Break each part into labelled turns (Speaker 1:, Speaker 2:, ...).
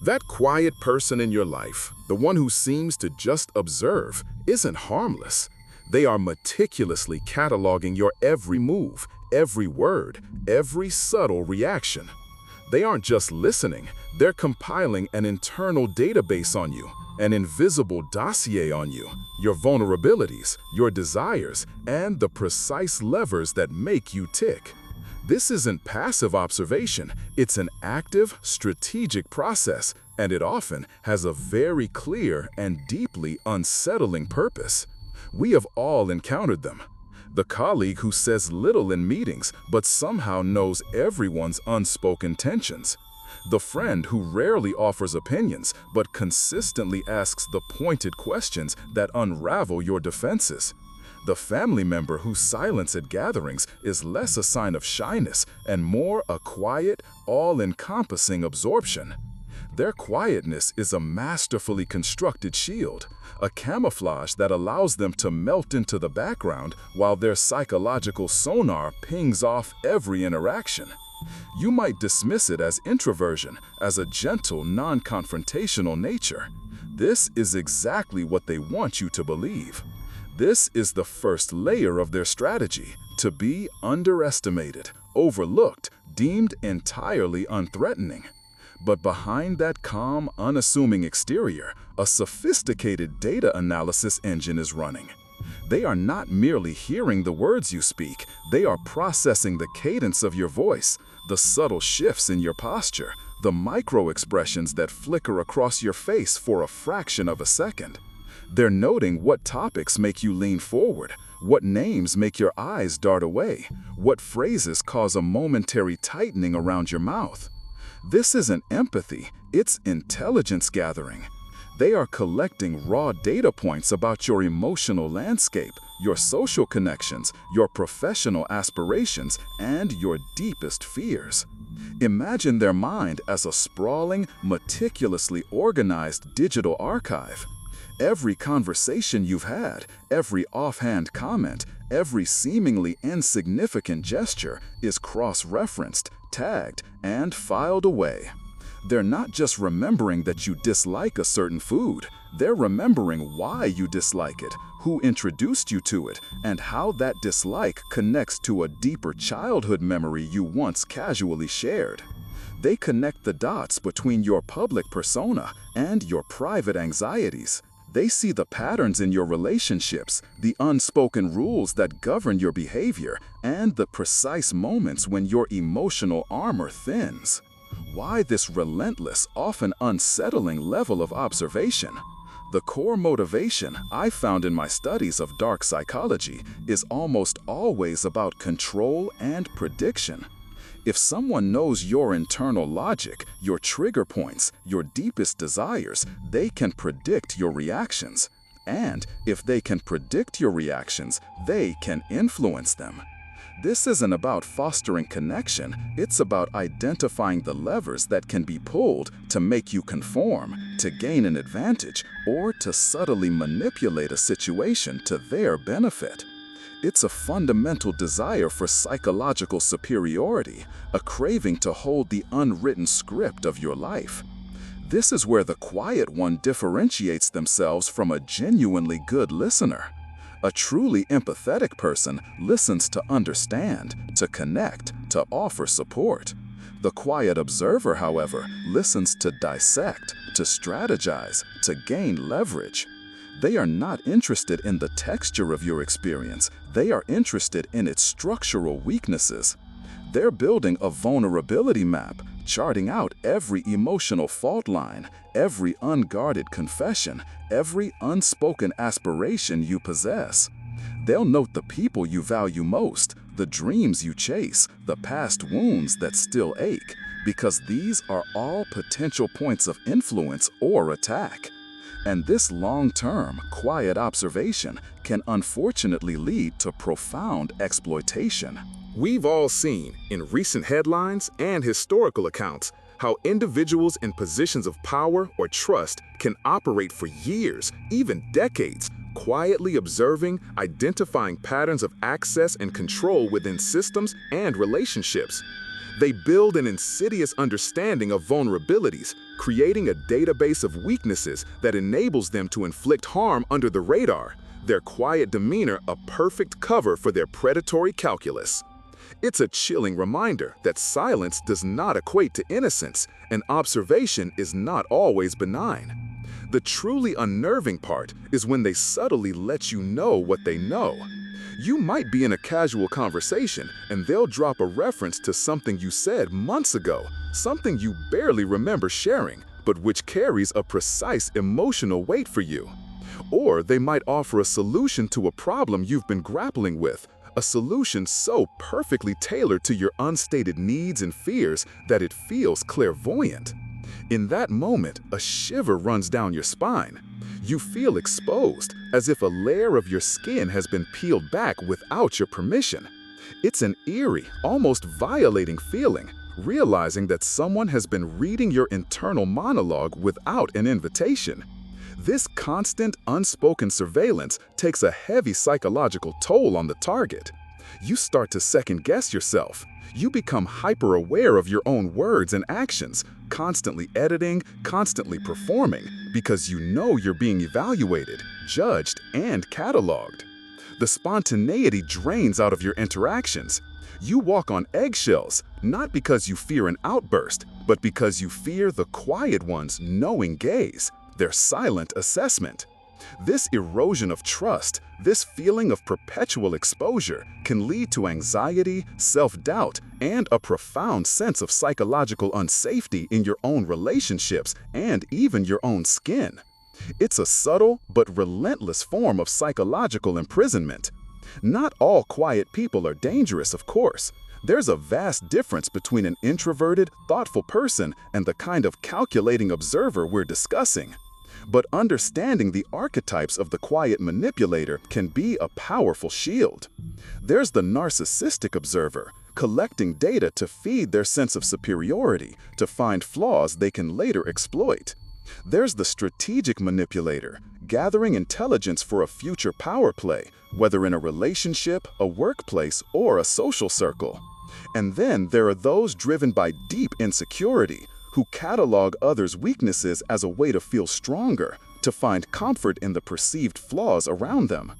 Speaker 1: That quiet person in your life, the one who seems to just observe, isn't harmless. They are meticulously cataloging your every move, every word, every subtle reaction. They aren't just listening, they're compiling an internal database on you, an invisible dossier on you, your vulnerabilities, your desires, and the precise levers that make you tick. This isn't passive observation, it's an active, strategic process, and it often has a very clear and deeply unsettling purpose. We have all encountered them. The colleague who says little in meetings but somehow knows everyone's unspoken tensions. The friend who rarely offers opinions but consistently asks the pointed questions that unravel your defenses. The family member whose silence at gatherings is less a sign of shyness and more a quiet, all-encompassing absorption. Their quietness is a masterfully constructed shield, a camouflage that allows them to melt into the background while their psychological sonar pings off every interaction. You might dismiss it as introversion, as a gentle, non-confrontational nature. This is exactly what they want you to believe. This is the first layer of their strategy, to be underestimated, overlooked, deemed entirely unthreatening. But behind that calm, unassuming exterior, a sophisticated data analysis engine is running. They are not merely hearing the words you speak, they are processing the cadence of your voice, the subtle shifts in your posture, the micro-expressions that flicker across your face for a fraction of a second. They're noting what topics make you lean forward, what names make your eyes dart away, what phrases cause a momentary tightening around your mouth. This isn't empathy, it's intelligence gathering. They are collecting raw data points about your emotional landscape, your social connections, your professional aspirations, and your deepest fears. Imagine their mind as a sprawling, meticulously organized digital archive. Every conversation you've had, every offhand comment, every seemingly insignificant gesture is cross-referenced, tagged, and filed away. They're not just remembering that you dislike a certain food, they're remembering why you dislike it, who introduced you to it, and how that dislike connects to a deeper childhood memory you once casually shared. They connect the dots between your public persona and your private anxieties. They see the patterns in your relationships, the unspoken rules that govern your behavior, and the precise moments when your emotional armor thins. Why this relentless, often unsettling level of observation? The core motivation I found in my studies of dark psychology is almost always about control and prediction. If someone knows your internal logic, your trigger points, your deepest desires, they can predict your reactions. And if they can predict your reactions, they can influence them. This isn't about fostering connection, it's about identifying the levers that can be pulled to make you conform, to gain an advantage, or to subtly manipulate a situation to their benefit. It's a fundamental desire for psychological superiority, a craving to hold the unwritten script of your life. This is where the quiet one differentiates themselves from a genuinely good listener. A truly empathetic person listens to understand, to connect, to offer support. The quiet observer, however, listens to dissect, to strategize, to gain leverage. They are not interested in the texture of your experience, they are interested in its structural weaknesses. They're building a vulnerability map, charting out every emotional fault line, every unguarded confession, every unspoken aspiration you possess. They'll note the people you value most, the dreams you chase, the past wounds that still ache, because these are all potential points of influence or attack. And this long-term, quiet observation can unfortunately lead to profound exploitation. We've all seen, in recent headlines and historical accounts, how individuals in positions of power or trust can operate for years, even decades, quietly observing, identifying patterns of access and control within systems and relationships. They build an insidious understanding of vulnerabilities, creating a database of weaknesses that enables them to inflict harm under the radar, their quiet demeanor a perfect cover for their predatory calculus. It's a chilling reminder that silence does not equate to innocence, and observation is not always benign. The truly unnerving part is when they subtly let you know what they know. You might be in a casual conversation and they'll drop a reference to something you said months ago, something you barely remember sharing, but which carries a precise emotional weight for you. Or they might offer a solution to a problem you've been grappling with, a solution so perfectly tailored to your unstated needs and fears that it feels clairvoyant. In that moment, a shiver runs down your spine. You feel exposed, as if a layer of your skin has been peeled back without your permission. It's an eerie, almost violating feeling, realizing that someone has been reading your internal monologue without an invitation. This constant, unspoken surveillance takes a heavy psychological toll on the target. You start to second-guess yourself. You become hyper-aware of your own words and actions, constantly editing, constantly performing, because you know you're being evaluated, judged, and cataloged. The spontaneity drains out of your interactions. You walk on eggshells, not because you fear an outburst, but because you fear the quiet one's knowing gaze, their silent assessment. This erosion of trust, this feeling of perpetual exposure, can lead to anxiety, self-doubt, and a profound sense of psychological unsafety in your own relationships and even your own skin. It's a subtle but relentless form of psychological imprisonment. Not all quiet people are dangerous, of course. There's a vast difference between an introverted, thoughtful person and the kind of calculating observer we're discussing. But understanding the archetypes of the quiet manipulator can be a powerful shield. There's the narcissistic observer, collecting data to feed their sense of superiority, to find flaws they can later exploit. There's the strategic manipulator, gathering intelligence for a future power play, whether in a relationship, a workplace, or a social circle. And then there are those driven by deep insecurity, who catalog others' weaknesses as a way to feel stronger, to find comfort in the perceived flaws around them.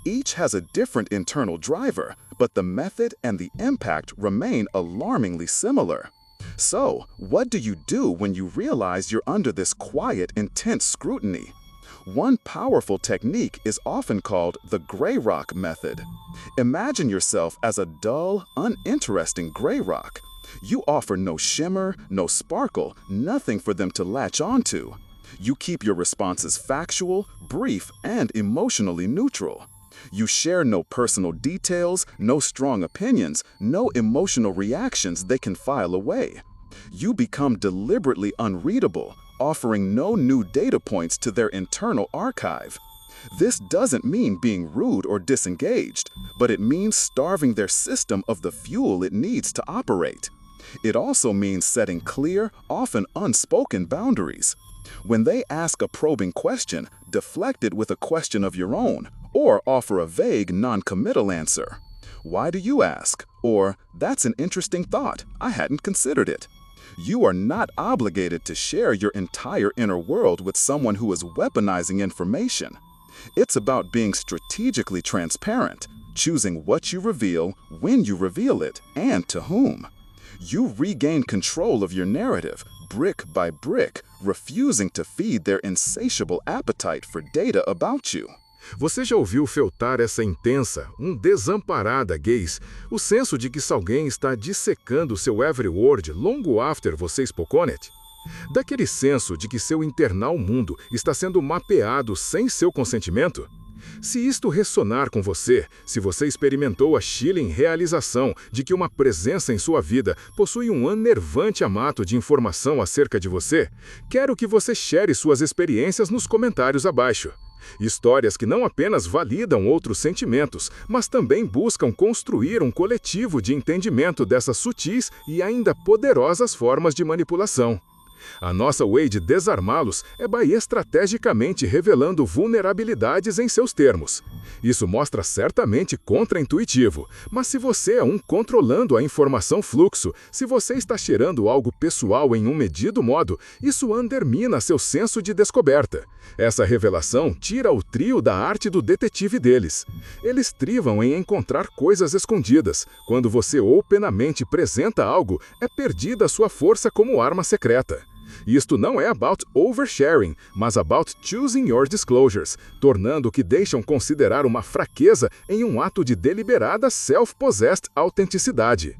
Speaker 1: Each has a different internal driver, but the method and the impact remain alarmingly similar. So, what do you do when you realize you're under this quiet, intense scrutiny? One powerful technique is often called the gray rock method. Imagine yourself as a dull, uninteresting gray rock. You offer no shimmer, no sparkle, nothing for them to latch onto. You keep your responses factual, brief, and emotionally neutral. You share no personal details, no strong opinions, no emotional reactions they can file away. You become deliberately unreadable, offering no new data points to their internal archive. This doesn't mean being rude or disengaged, but it means starving their system of the fuel it needs to operate. It also means setting clear, often unspoken boundaries. When they ask a probing question, deflect it with a question of your own, or offer a vague, non-committal answer. Why do you ask? Or, that's an interesting thought, I hadn't considered it. You are not obligated to share your entire inner world with someone who is weaponizing information. It's about being strategically transparent, choosing what you reveal, when you reveal it, and to whom. You regain control of your narrative, brick by brick, refusing to feed their insatiable appetite for data about you.
Speaker 2: Você já ouviu feltar essa intensa, desamparada gaze, o senso de que se alguém está dissecando seu every word longo after você spoke on it? Daquele senso de que seu internal mundo está sendo mapeado sem seu consentimento? Se isto ressonar com você, se você experimentou a chilling realização de que uma presença em sua vida possui um enervante amato de informação acerca de você, quero que você share suas experiências nos comentários abaixo. Histórias que não apenas validam outros sentimentos, mas também buscam construir um coletivo de entendimento dessas sutis e ainda poderosas formas de manipulação. A nossa way de desarmá-los é by estrategicamente revelando vulnerabilidades em seus termos. Isso mostra certamente contra-intuitivo, mas se você é um controlando a informação fluxo, se você está cheirando algo pessoal em um medido modo, isso undermina seu senso de descoberta. Essa revelação tira o trio da arte do detetive deles. Eles trivam em encontrar coisas escondidas. Quando você openamente apresenta algo, é perdida sua força como arma secreta. Isto não é about oversharing, mas about choosing your disclosures, tornando o que deixam considerar uma fraqueza em um ato de deliberada self-possessed autenticidade.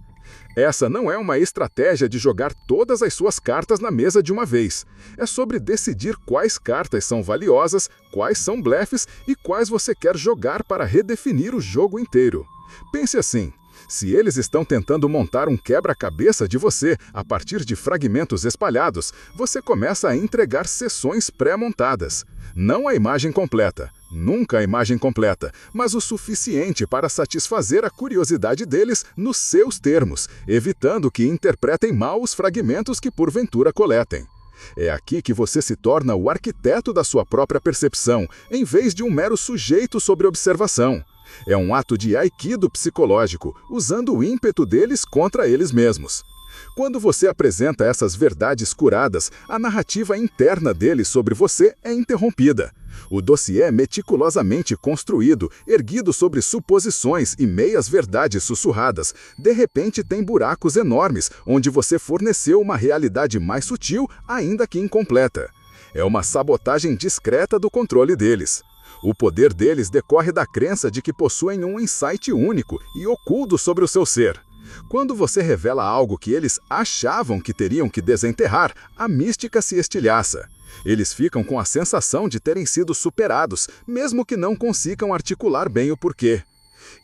Speaker 2: Essa não é uma estratégia de jogar todas as suas cartas na mesa de uma vez. É sobre decidir quais cartas são valiosas, quais são blefes e quais você quer jogar para redefinir o jogo inteiro. Pense assim. Se eles estão tentando montar um quebra-cabeça de você a partir de fragmentos espalhados, você começa a entregar seções pré-montadas. Não a imagem completa, nunca a imagem completa, mas o suficiente para satisfazer a curiosidade deles nos seus termos, evitando que interpretem mal os fragmentos que porventura coletem. É aqui que você se torna o arquiteto da sua própria percepção, em vez de um mero sujeito sobre observação. É um ato de aikido psicológico, usando o ímpeto deles contra eles mesmos. Quando você apresenta essas verdades curadas, a narrativa interna deles sobre você é interrompida. O dossier meticulosamente construído, erguido sobre suposições e meias-verdades sussurradas, de repente tem buracos enormes, onde você forneceu uma realidade mais sutil, ainda que incompleta. É uma sabotagem discreta do controle deles. O poder deles decorre da crença de que possuem um insight único e oculto sobre o seu ser. Quando você revela algo que eles achavam que teriam que desenterrar, a mística se estilhaça. Eles ficam com a sensação de terem sido superados, mesmo que não consigam articular bem o porquê.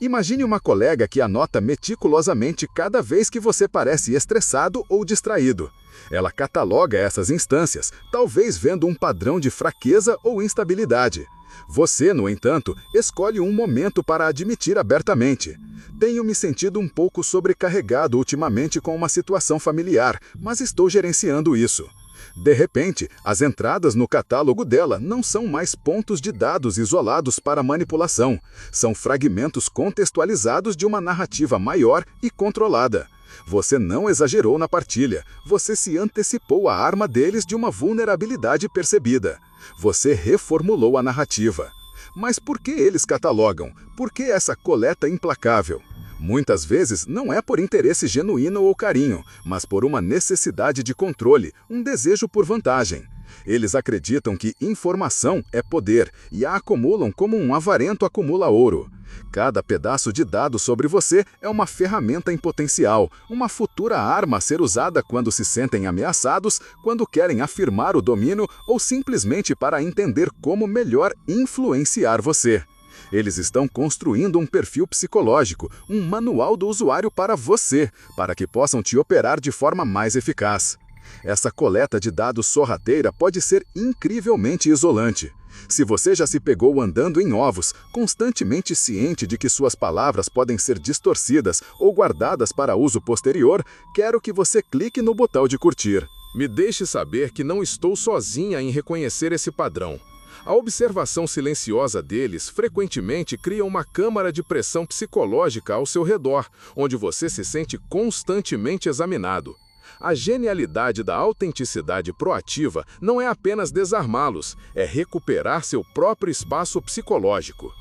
Speaker 2: Imagine uma colega que anota meticulosamente cada vez que você parece estressado ou distraído. Ela cataloga essas instâncias, talvez vendo um padrão de fraqueza ou instabilidade. Você, no entanto, escolhe um momento para admitir abertamente. Tenho me sentido um pouco sobrecarregado ultimamente com uma situação familiar, mas estou gerenciando isso. De repente, as entradas no catálogo dela não são mais pontos de dados isolados para manipulação. São fragmentos contextualizados de uma narrativa maior e controlada. Você não exagerou na partilha. Você se antecipou à arma deles de uma vulnerabilidade percebida. Você reformulou a narrativa. Mas por que eles catalogam? Por que essa coleta implacável? Muitas vezes não é por interesse genuíno ou carinho, mas por uma necessidade de controle, um desejo por vantagem. Eles acreditam que informação é poder e a acumulam como um avarento acumula ouro. Cada pedaço de dado sobre você é uma ferramenta em potencial, uma futura arma a ser usada quando se sentem ameaçados, quando querem afirmar o domínio ou simplesmente para entender como melhor influenciar você. Eles estão construindo um perfil psicológico, um manual do usuário para você, para que possam te operar de forma mais eficaz. Essa coleta de dados sorrateira pode ser incrivelmente isolante. Se você já se pegou andando em ovos, constantemente ciente de que suas palavras podem ser distorcidas ou guardadas para uso posterior, quero que você clique no botão de curtir.
Speaker 1: Me deixe saber que não estou sozinha em reconhecer esse padrão. A observação silenciosa deles frequentemente cria uma câmara de pressão psicológica ao seu redor, onde você se sente constantemente examinado. A genialidade da autenticidade proativa não é apenas desarmá-los, é recuperar seu próprio espaço psicológico.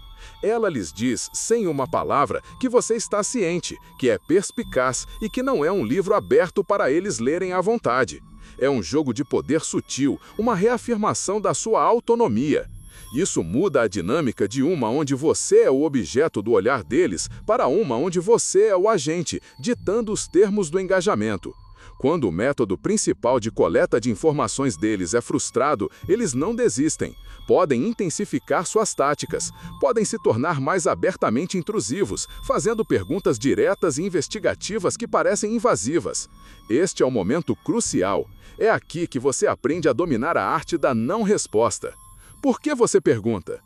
Speaker 1: Ela lhes diz, sem uma palavra, que você está ciente, que é perspicaz e que não é um livro aberto para eles lerem à vontade. É um jogo de poder sutil, uma reafirmação da sua autonomia. Isso muda a dinâmica de uma onde você é o objeto do olhar deles para uma onde você é o agente, ditando os termos do engajamento. Quando o método principal de coleta de informações deles é frustrado, eles não desistem. Podem intensificar suas táticas, podem se tornar mais abertamente intrusivos, fazendo perguntas diretas e investigativas que parecem invasivas. Este é o momento crucial. É aqui que você aprende a dominar a arte da não-resposta. Por que você pergunta?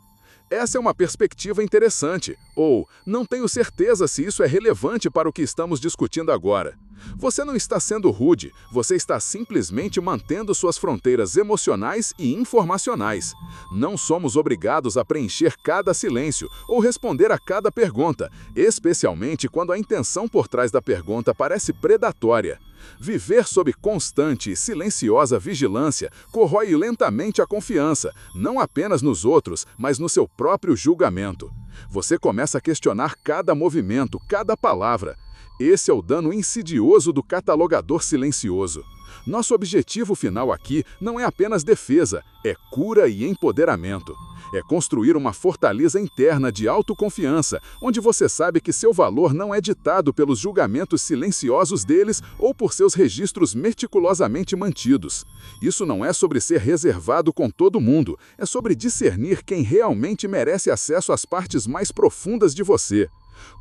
Speaker 1: Essa é uma perspectiva interessante. Ou, não tenho certeza se isso é relevante para o que estamos discutindo agora. Você não está sendo rude, você está simplesmente mantendo suas fronteiras emocionais e informacionais. Não somos obrigados a preencher cada silêncio ou responder a cada pergunta, especialmente quando a intenção por trás da pergunta parece predatória. Viver sob constante e silenciosa vigilância corrói lentamente a confiança, não apenas nos outros, mas no seu próprio julgamento. Você começa a questionar cada movimento, cada palavra. Esse é o dano insidioso do catalogador silencioso. Nosso objetivo final aqui não é apenas defesa, é cura e empoderamento. É construir uma fortaleza interna de autoconfiança, onde você sabe que seu valor não é ditado pelos julgamentos silenciosos deles ou por seus registros meticulosamente mantidos. Isso não é sobre ser reservado com todo mundo, é sobre discernir quem realmente merece acesso às partes mais profundas de você.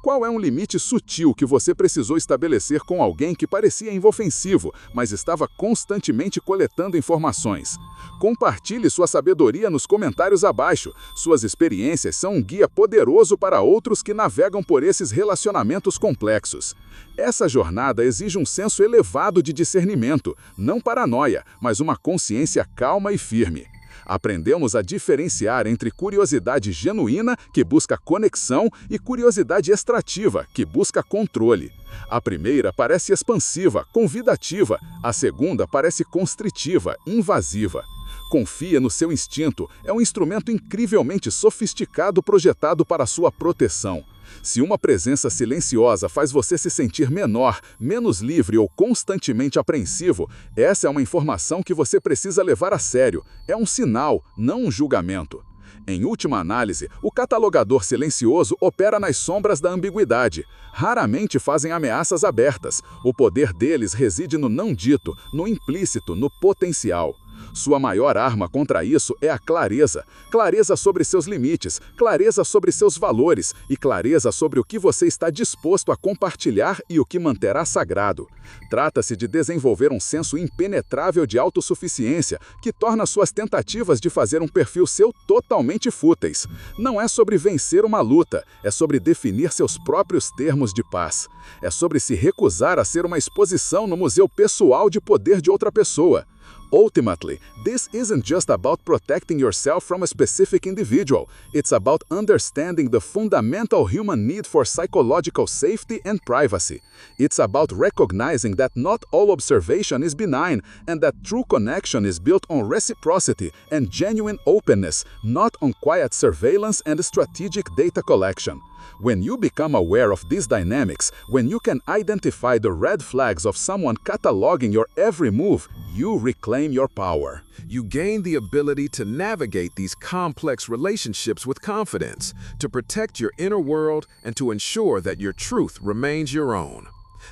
Speaker 1: Qual é um limite sutil que você precisou estabelecer com alguém que parecia inofensivo, mas estava constantemente coletando informações? Compartilhe sua sabedoria nos comentários abaixo. Suas experiências são um guia poderoso para outros que navegam por esses relacionamentos complexos. Essa jornada exige um senso elevado de discernimento, não paranoia, mas uma consciência calma e firme. Aprendemos a diferenciar entre curiosidade genuína, que busca conexão, e curiosidade extrativa, que busca controle. A primeira parece expansiva, convidativa. A segunda parece constritiva, invasiva. Confia no seu instinto, é um instrumento incrivelmente sofisticado projetado para sua proteção. Se uma presença silenciosa faz você se sentir menor, menos livre ou constantemente apreensivo, essa é uma informação que você precisa levar a sério. É um sinal, não um julgamento. Em última análise, o catalogador silencioso opera nas sombras da ambiguidade. Raramente fazem ameaças abertas. O poder deles reside no não dito, no implícito, no potencial. Sua maior arma contra isso é a clareza. Clareza sobre seus limites, clareza sobre seus valores e clareza sobre o que você está disposto a compartilhar e o que manterá sagrado. Trata-se de desenvolver um senso impenetrável de autossuficiência que torna suas tentativas de fazer um perfil seu totalmente fúteis. Não é sobre vencer uma luta, é sobre definir seus próprios termos de paz. É sobre se recusar a ser uma exposição no museu pessoal de poder de outra pessoa. Ultimately, this isn't just about protecting yourself from a specific individual. It's about understanding the fundamental human need for psychological safety and privacy. It's about recognizing that not all observation is benign and that true connection is built on reciprocity and genuine openness, not on quiet surveillance and strategic data collection. When you become aware of these dynamics, when you can identify the red flags of someone cataloging your every move, you reclaim your power.
Speaker 2: You gain the ability to navigate these complex relationships with confidence, to protect your inner world, and to ensure that your truth remains your own.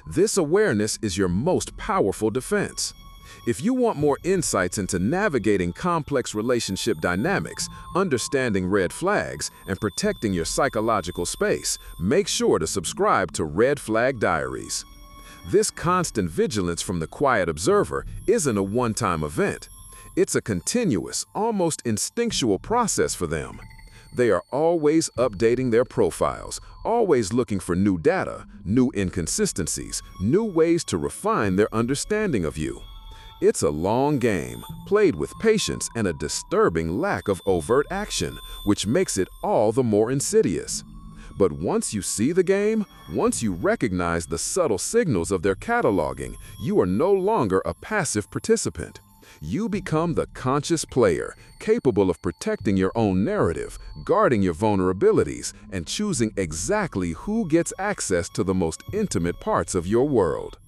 Speaker 2: This awareness is your most powerful defense. If you want more insights into navigating complex relationship dynamics, understanding red flags, and protecting your psychological space, make sure to subscribe to Red Flag Diaries. This constant vigilance from the quiet observer isn't a one-time event. It's a continuous, almost instinctual process for them. They are always updating their profiles, always looking for new data, new inconsistencies, new ways to refine their understanding of you. It's a long game, played with patience and a disturbing lack of overt action, which makes it all the more insidious. But once you see the game, once you recognize the subtle signals of their cataloging, you are no longer a passive participant. You become the conscious player, capable of protecting your own narrative, guarding your vulnerabilities, and choosing exactly who gets access to the most intimate parts of your world.